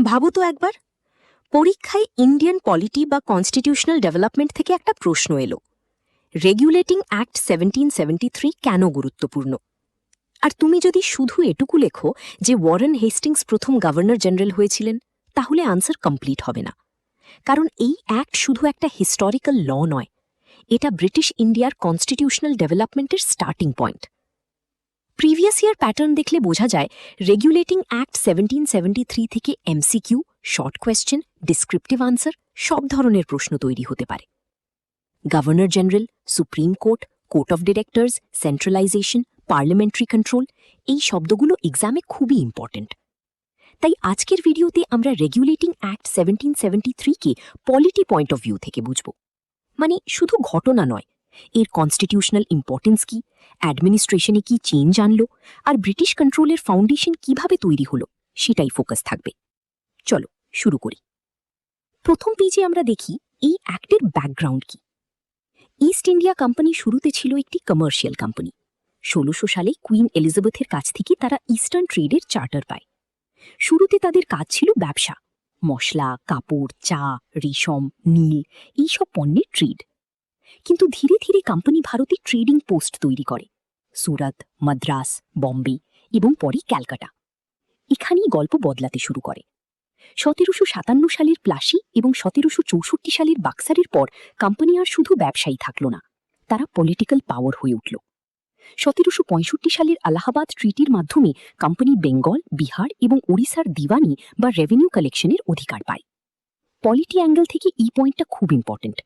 ভাবো তো একবার, পরীক্ষায় ইন্ডিয়ান পলিটি বা কনস্টিটিউশনাল ডেভেলপমেন্ট থেকে একটা প্রশ্ন এলো, রেগুলেটিং অ্যাক্ট 1773 কেন গুরুত্বপূর্ণ? আর তুমি যদি শুধু এটুকু লেখো যে ওয়ারেন হেস্টিংস প্রথম গভর্নর জেনারেল হয়েছিলেন, তাহলে আনসার কমপ্লিট হবে না। কারণ এই অ্যাক্ট শুধু একটা হিস্টোরিক্যাল ল নয়, এটা ব্রিটিশ ইন্ডিয়ার কনস্টিটিউশনাল ডেভেলপমেন্টের starting point. Previous year pattern দেখলে বোঝা যায় রেগুলেটিং অ্যাক্ট 1773 থেকে MCQ, short question, descriptive answer সব ধরনের প্রশ্ন তৈরি হতে পারে। Governor general, supreme court, court of directors, centralisation, parliamentary control, এই শব্দগুলো এক্সামে খুবই ইম্পর্টেন্ট। তাই আজকের ভিডিওতে আমরা regulating act 1773 K polity point of view থেকে বুঝব। মানে শুধু ঘটনা নয়, এর কনস্টিটিউশনাল ইম্পর্টেন্স কি, অ্যাডমিনিস্ট্রেশনে কি চেঞ্জ আনলো, আর ব্রিটিশ কন্ট্রোলের ফাউন্ডেশন কিভাবে তৈরি হলো সেটাই ফোকাস থাকবে। চলো শুরু করি। প্রথম পেজে আমরা দেখি এই অ্যাক্টের ব্যাকগ্রাউন্ড কি। ইস্ট ইন্ডিয়া কোম্পানি শুরুতে ছিল একটি কমার্শিয়াল কোম্পানি। 1600 সালে কুইন এলিজাবেথের কাছ থেকে তারা ইস্টার্ন ট্রেডের চার্টার পায়। শুরুতে তাদের কাজ ছিল ব্যবসা, মশলা, কাপড়, চা, রেশম, নীল, এইসব পণ্যের ট্রেড। কিন্তু ধীরে ধীরে কোম্পানি ভারতে ট্রেডিং পোস্ট তৈরি করে, সুরাত, মাদ্রাস, বম্বে এবং পরে ক্যালকাটা। এখানেই গল্প বদলাতে শুরু করে। 1757 সালের প্লাসি এবং 1764 সালের বাক্সারের পর কোম্পানি আর শুধু ব্যবসায়ী থাকল না, তারা পলিটিক্যাল পাওয়ার হয়ে উঠল। 1765 সালের আলাহাবাদ ট্রিটির মাধ্যমে কোম্পানি বেঙ্গল, বিহার এবং ওড়িশার দিওয়ানি বা রেভিনিউ কালেকশনের অধিকার পায়। পলিটি অ্যাঙ্গেল থেকে এই পয়েন্টটা খুব ইম্পর্টেন্ট,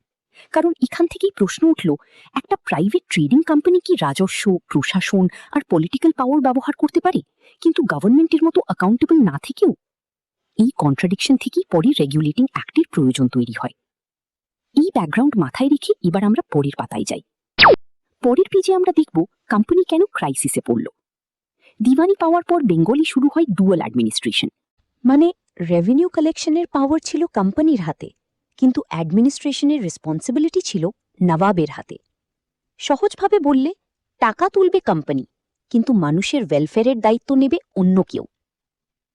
কারণ এখান থেকেই প্রশ্ন উঠল, একটা প্রাইভেট ট্রেডিং কোম্পানি কি রাজস্ব, প্রশাসন আর পলিটিক্যাল পাওয়ার ব্যবহার করতে পারে, কিন্তু গভর্নমেন্টের মতো অ্যাকাউন্টেবল না থেকেও? এই কন্ট্রাডিকশন থেকেই পরে রেগুলেটিং অ্যাক্টের প্রয়োজন তৈরি হয়। এই ব্যাকগ্রাউন্ড মাথায় রেখে এবার আমরা পরের পাতায় যাই। পরের পেজে আমরা দেখব কোম্পানি কেন ক্রাইসিসে পড়ল। দিওয়ানি পাওয়ার পর বেঙ্গলে শুরু হয় ডুয়াল অ্যাডমিনিস্ট্রেশন। মানে রেভিনিউ কালেকশনের পাওয়ার ছিল কোম্পানির হাতে, কিন্তু অ্যাডমিনিস্ট্রেশনের রেসপন্সিবিলিটি ছিল নবাবের হাতে। সহজভাবে বললে, টাকা তুলবে কোম্পানি, কিন্তু মানুষের ওয়েলফেয়ারের দায়িত্ব নেবে অন্য কেউ।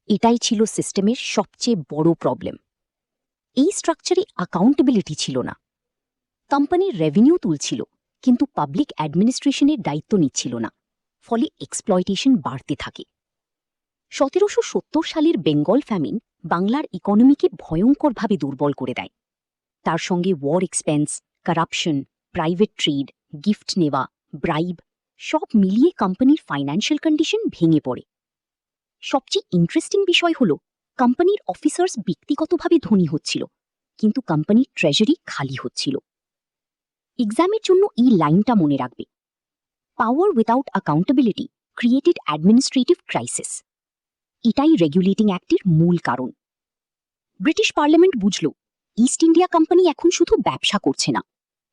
এটাই ছিল সিস্টেমের সবচেয়ে বড় প্রবলেম। এই স্ট্রাকচারে অ্যাকাউন্টেবিলিটি ছিল না। কোম্পানির রেভিনিউ তুলছিল, কিন্তু পাবলিক অ্যাডমিনিস্ট্রেশনের দায়িত্ব নিচ্ছিল না, ফলে এক্সপ্লয়টেশন বাড়তে থাকে। 1770 সালের বেঙ্গল ফ্যামিন বাংলার ইকোনমিকে ভয়ঙ্করভাবে দুর্বল করে দেয়। তার সঙ্গে war expense, corruption, private trade, gift নেওয়া, ব্রাইব, সব মিলিয়ে কোম্পানির ফাইন্যান্সিয়াল কন্ডিশন ভেঙে পড়ে। সবচেয়ে ইন্টারেস্টিং বিষয় হল, কোম্পানির অফিসার্স ব্যক্তিগতভাবে ধনী হচ্ছিল, কিন্তু কোম্পানির ট্রেজারি খালি হচ্ছিল। এক্সামের জন্য এই লাইনটা মনে রাখবে, power without accountability created administrative crisis. এটাই রেগুলেটিং অ্যাক্টের মূল কারণ। ব্রিটিশ পার্লামেন্ট বুঝল, ইস্ট ইন্ডিয়া কোম্পানি এখন শুধু ব্যবসা করছে না,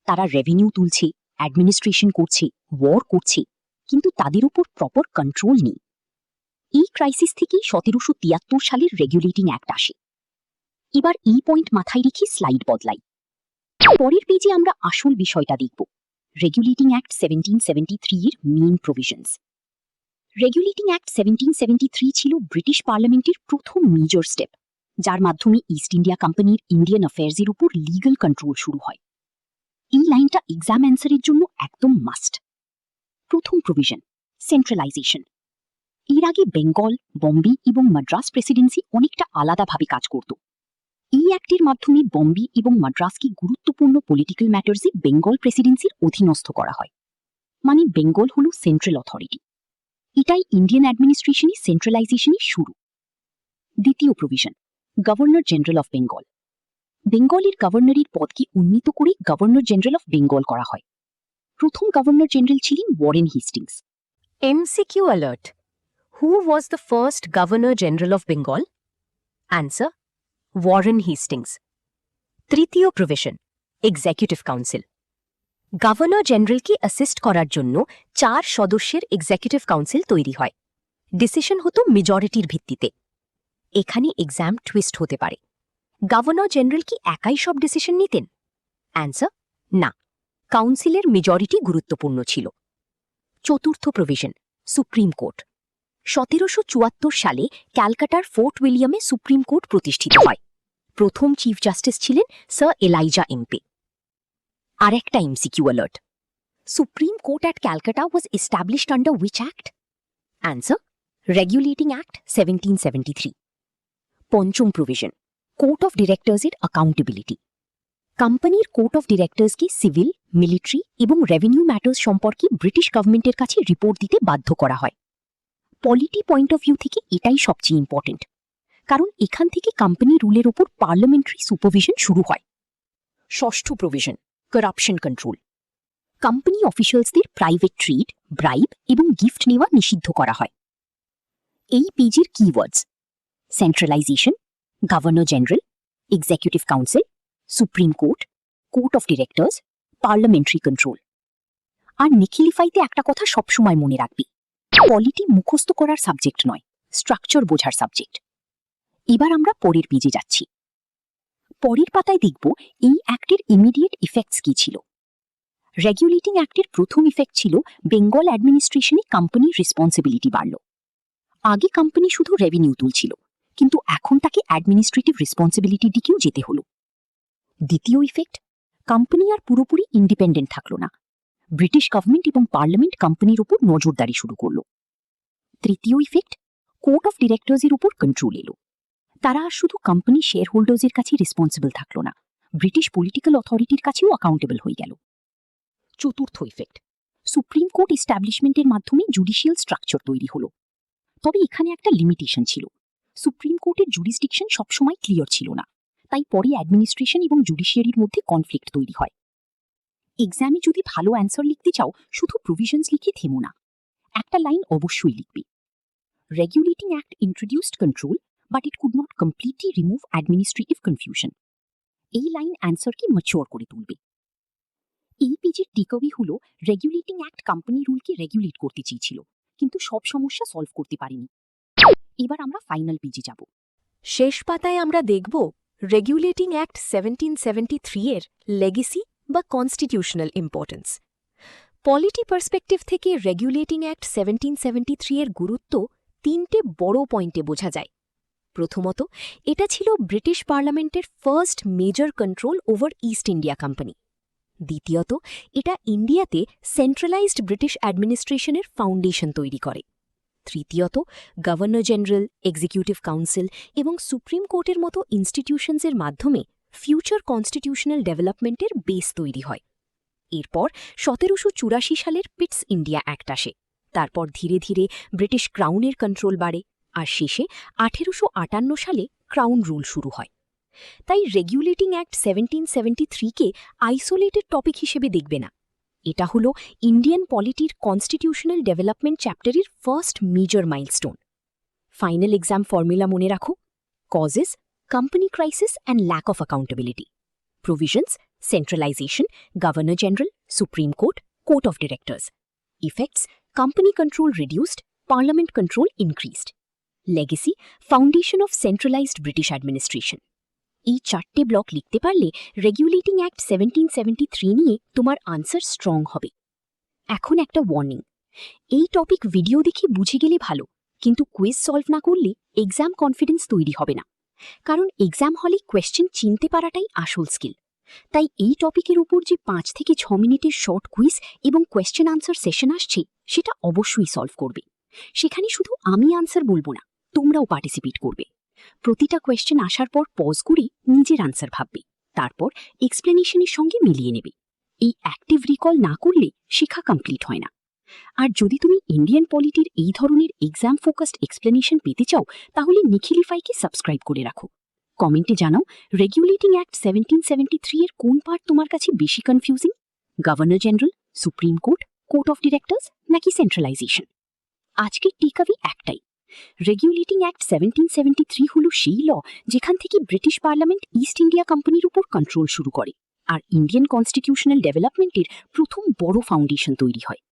তারা রেভিনিউ তুলছে, অ্যাডমিনিস্ট্রেশন করছে, ওয়ার করছে, কিন্তু তাদের উপর প্রপার কন্ট্রোল নেই। এই ক্রাইসিস থেকেই 1773 সালের রেগুলেটিং অ্যাক্ট আসে। এবার এই পয়েন্ট মাথায় রেখে স্লাইড বদলাই। পরের পেজে আমরা আসল বিষয়টা দেখব, রেগুলেটিং অ্যাক্ট 1773 এর মেইন প্রভিশনস। রেগুলেটিং অ্যাক্ট 1773 ছিল ব্রিটিশ পার্লামেন্টের প্রথম মেজর স্টেপ, যার মাধ্যমে ইস্ট ইন্ডিয়া কোম্পানির ইন্ডিয়ান অ্যাফেয়ার্সের উপর লিগ্যাল কন্ট্রোল শুরু হয়। এই লাইনটা এক্সাম অ্যান্সারের জন্য একদম মাস্ট। প্রথম প্রভিশন, সেন্ট্রালাইজেশন। এর আগে বেঙ্গল, বম্বে এবং মাদ্রাস প্রেসিডেন্সি অনেকটা আলাদাভাবে কাজ করত। এই অ্যাক্টের মাধ্যমে বম্বে এবং মাদ্রাসকে গুরুত্বপূর্ণ পলিটিক্যাল ম্যাটার্সে বেঙ্গল প্রেসিডেন্সির অধীনস্থ করা হয়। মানে বেঙ্গল হল সেন্ট্রাল অথরিটি। এটাই ইন্ডিয়ান অ্যাডমিনিস্ট্রেশনের সেন্ট্রালাইজেশনের শুরু। দ্বিতীয় provision, governor general of Bengal. বেঙ্গলের গভর্নরের পদকে উন্নীত করে গভর্নর জেনারেল অফ বেঙ্গল করা হয়। প্রথম গভর্নর জেনারেল ছিলেন Warren Hastings. MCQ alert, who was the first governor general of Bengal? Answer, Warren Hastings. তৃতীয় প্রভিশন, এক্সিকিউটিভ কাউন্সিল। গভর্নর জেনারেলকে অ্যাসিস্ট করার জন্য 4 সদস্যের এক্সিকিউটিভ কাউন্সিল তৈরি হয়। ডিসিশন হতো মেজরিটির ভিত্তিতে। এখানে এক্সাম টুইস্ট হতে পারে, গভর্নর জেনারেল কি একাই সব ডিসিশন নিতেন? অ্যান্সার, না, কাউন্সিলের মেজরিটি গুরুত্বপূর্ণ ছিল। চতুর্থ প্রভিশন, সুপ্রিম কোর্ট। 1774 সালে ক্যালকাটার ফোর্ট উইলিয়ামে সুপ্রিম কোর্ট প্রতিষ্ঠিত হয়। প্রথম চিফ জাস্টিস ছিলেন স্যার এলাইজা এমপে। আরেকটা MCQ alert. Supreme court at Calcutta was established under which act? Answer, regulating act 1773। পঞ্চম প্রভিশন, কোর্ট অফ ডিরেক্টর্সের অ্যাকাউন্টেবিলিটি। কোম্পানির কোর্ট অফ ডিরেক্টর্সকে সিভিল, মিলিটারি এবং revenue matters সম্পর্কে ব্রিটিশ গভর্নমেন্টের কাছে রিপোর্ট দিতে বাধ্য করা হয়। পলিটি পয়েন্ট অফ ভিউ থেকে এটাই সবচেয়ে ইম্পর্টেন্ট, কারণ এখান থেকে কোম্পানি রুলের ওপর পার্লামেন্টারি সুপারভিশন শুরু হয়। ষষ্ঠ প্রভিশন, করাপশন কন্ট্রোল। কোম্পানি অফিসিয়ালসদের প্রাইভেট ট্রেড, ব্রাইব এবং গিফট নেওয়া নিষিদ্ধ করা হয়। এই পেজের keywords: centralisation, governor general, executive council, supreme court, court of directors, parliamentary control. আর নিখিলিফাইতে একটা কথা সবসময় মনে রাখবি, পলিটি মুখস্থ করার সাবজেক্ট নয়, স্ট্রাকচার বোঝার সাবজেক্ট। এবার আমরা পরের পেজে যাচ্ছি। পরের পাতায় দেখব এই অ্যাক্টের ইমিডিয়েট ইফেক্টস কি ছিল। রেগুলেটিং অ্যাক্টের প্রথম ইফেক্ট ছিল বেঙ্গল অ্যাডমিনিস্ট্রেশনে কোম্পানির রেসপন্সিবিলিটি বাড়ল। আগে কোম্পানি শুধু রেভিনিউ তুলছিল, কিন্তু এখন তাকে অ্যাডমিনিস্ট্রেটিভ রেসপন্সিবিলিটির দিকেও যেতে হলো। দ্বিতীয় ইফেক্ট, কোম্পানি আর পুরোপুরি ইন্ডিপেন্ডেন্ট থাকল না। ব্রিটিশ গভর্নমেন্ট এবং পার্লামেন্ট কোম্পানির উপর নজরদারি শুরু করল। তৃতীয় ইফেক্ট, কোর্ট অফ ডিরেক্টর্সের উপর কন্ট্রোল এলো। তারা আর শুধু কোম্পানি শেয়ার হোল্ডার্সের কাছে রেসপন্সিবল থাকল না, ব্রিটিশ পলিটিক্যাল অথরিটির কাছেও অ্যাকাউন্টেবল হয়ে গেল। চতুর্থ ইফেক্ট, সুপ্রিম কোর্ট এস্টাবলিশমেন্টের মাধ্যমে জুডিশিয়াল স্ট্রাকচার তৈরি হলো। তবে এখানে একটা লিমিটেশন ছিল, সুপ্রিম কোর্টের জুরিসডিকশন সবসময় ক্লিয়ার ছিল না, তাই পরে অ্যাডমিনিস্ট্রেশন এবং জুডিশিয়ারির মধ্যে কনফ্লিক্ট তৈরি হয়। এক্সামে যদি ভালো অ্যান্সার লিখতে চাও, শুধু প্রভিশনস লিখে থেমো না, একটা লাইন অবশ্যই লিখবে। Regulating act introduced control, but it could not completely remove administrative confusion. এই লাইন অ্যান্সারকে ম্যাচিওর করে তুলবে। এই পেজের টেকঅ্যাওয়ে হলো, রেগুলেটিং অ্যাক্ট কোম্পানি রুলকে রেগুলেট করতে চেয়েছিল, কিন্তু সব সমস্যা সলভ করতে পারেনি। এবার আমরা ফাইনাল পেজে যাব। শেষ পাতায় আমরা দেখব রেগুলেটিং অ্যাক্ট 1773 এর লেগেসি বা কনস্টিটিউশনাল ইম্পর্টেন্স। পলিটি পার্সপেক্টিভ থেকে রেগুলেটিং অ্যাক্ট 1773 এর গুরুত্ব তিনটে বড় পয়েন্টে বোঝা যায়। প্রথমত, এটা ছিল ব্রিটিশ পার্লামেন্টের first major control over east India company. দ্বিতীয়ত, এটা ইন্ডিয়াতে সেন্ট্রালাইজড ব্রিটিশ অ্যাডমিনিস্ট্রেশনের ফাউন্ডেশন তৈরি করে। তৃতীয়ত, গভর্নর জেনারেল, এক্সিকিউটিভ কাউন্সিল এবং সুপ্রিম কোর্টের মতো ইনস্টিটিউশনসের মাধ্যমে ফিউচার কনস্টিটিউশনাল ডেভেলপমেন্টের বেস তৈরি হয়। এরপর 1784 সালের পিটস ইন্ডিয়া অ্যাক্ট আসে। তারপর ধীরে ধীরে ব্রিটিশ ক্রাউনের কন্ট্রোল বাড়ে, আর শেষে 1858 সালে ক্রাউন রুল শুরু হয়। তাই রেগুলেটিং অ্যাক্ট 1773-কে আইসোলেটেড টপিক হিসেবে দেখবে না। এটা হলো ইন্ডিয়ান পলিটির কনস্টিটিউশনাল ডেভেলপমেন্ট চ্যাপ্টারের first major milestone. Final exam formula মনে রাখো: causes, company crisis and lack of accountability; provisions, centralization, governor general, supreme court, court of directors; effects, company control reduced, parliament control increased; legacy, foundation of centralized British administration. এই চারটে block লিখতে পারলে regulating act 1773 নিয়ে তোমার answer strong হবে। এখন একটা warning, এই টপিক ভিডিও দেখে বুঝে গেলে ভালো, কিন্তু কুইজ সলভ না করলে এক্সাম কনফিডেন্স তৈরি হবে না। কারণ এক্সাম হলে কোয়েশ্চেন চিনতে পারাটাই আসল স্কিল। তাই এই টপিকের উপর যে 5 থেকে 6 মিনিটের শর্ট কুইজ এবং কোয়েশ্চেন আনসার সেশন আসছে, সেটা অবশ্যই সলভ করবে। সেখানে শুধু আমি আনসার বলবো না, তোমরাও পার্টিসিপেট করবে। প্রতিটা কোয়েশ্চেন আসার পর পজ করে নিজের আনসার ভাববে, তারপর এক্সপ্লেনেশনের সঙ্গে মিলিয়ে নেবে। এই অ্যাক্টিভ রিকল না করলে শেখা কমপ্লিট হয় না। আর যদি তুমি ইন্ডিয়ান পলিটির এই ধরনের এক্সাম ফোকাসড এক্সপ্লেনেশন পেতে চাও, তাহলে নিখিলিফাইকে সাবস্ক্রাইব করে রাখো। কমেন্টে জানাও রেগুলেটিং অ্যাক্ট 1773 এর কোন পার্ট তোমার কাছে বেশি confusing: governor general, supreme court, court of directors নাকি সেন্ট্রালাইজেশন। আজকের টেকঅ্যাওয়ে একটাই, রেগুলেটিং অ্যাক্ট 1773 হলো সেই ল যেখান থেকে ব্রিটিশ পার্লামেন্ট ইস্ট ইন্ডিয়া কোম্পানির উপর কন্ট্রোল শুরু করে, আর ইন্ডিয়ান কনস্টিটিউশনাল ডেভেলপমেন্টের প্রথম বড় ফাউন্ডেশন তৈরি হয়।